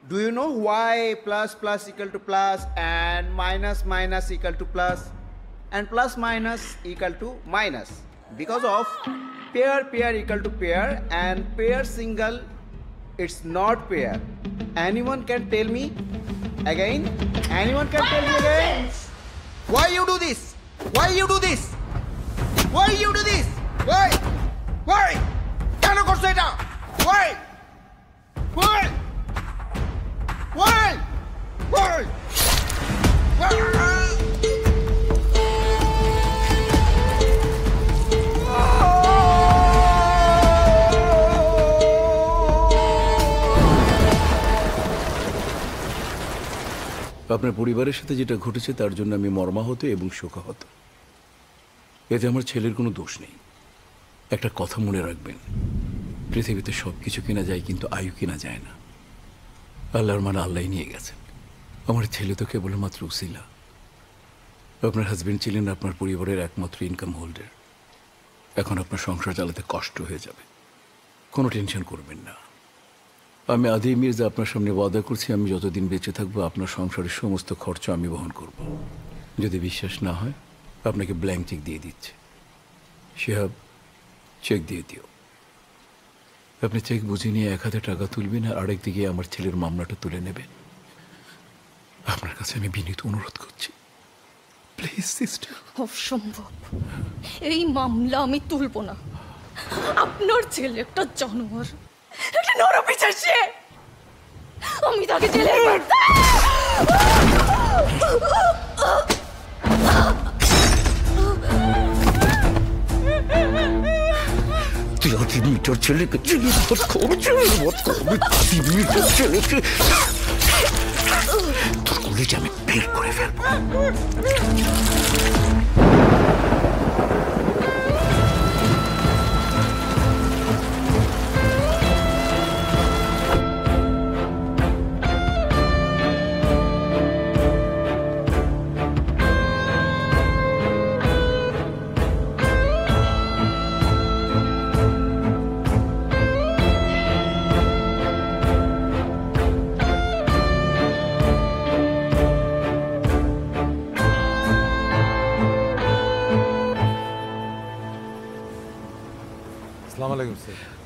Do you know why plus plus equal to plus and minus minus equal to plus and plus minus equal to minus? Because of pair pair equal to pair and pair single, it's not pair. Anyone can tell me again? Anyone can tell me again? Why you do this? Why you do this? Why you do this? Why? Why? কেন করছো এটা? Why? Why? Why? Why? আপনার পরিবারের সাথে যেটা ঘটেছে তার জন্য আমি মর্মাহত এবং শোকাহত। এতে আমার ছেলের কোনো দোষ নেই। একটা কথা মনে রাখবেন, পৃথিবীতে সব কিছু কেনা যায় কিন্তু আয়ু কেনা যায় না। আল্লাহর মানে আল্লাহ নিয়ে গেছেন। আমার ছেলে তো কেবলমাত্র উসিলা। আপনার হাজবেন্ড ছিলেন আপনার পরিবারের একমাত্র ইনকাম হোল্ডার। এখন আপনার সংসার চালাতে কষ্ট হয়ে যাবে। কোনো টেনশন করবেন না। আমি আদি মির্জা আপনার সামনে ওয়াদা করছি, আমি যতদিন বেঁচে থাকবো আপনার সংসারের সমস্ত খরচ আমি বহন করব। যদি বিশ্বাস না হয় আপনাকে ব্ল্যাঙ্ক চেক দিয়ে দিচ্ছে। শিহাব, চেক দিয়ে দিও। আপনি চেক বুঝে নিয়ে 1000 টাকা তুলবেন আর আরেকদিকে আমার ছেলের মামলাটা তুলে নেবেন। আপনার কাছে আমি বিনীত অনুরোধ করছি, প্লিজ সিস্টার। অসম্ভব, এই মামলা আমি তুলব না। আপনার ছেলে একটা জানোয়ার, একটা নরপিশাচে। আমি তাকে জেলে তুই আদি মিটার ছেলেকে জেলে ভোট করবি, আদি মিটার ছেলেকে তোর কলেজে আমি বের করে ফেলবো।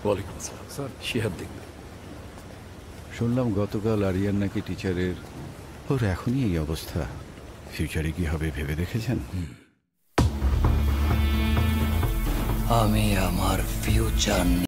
ওয়ালাইকুম আসসালাম স্যার। শিহাব দেখবে। শুনলাম গতকাল আরিয়ান নাকি টিচারের, ওর এখনই এই অবস্থা। ফিউচারে কি হবে ভেবে দেখেছেন? আমি আমার ফিউচার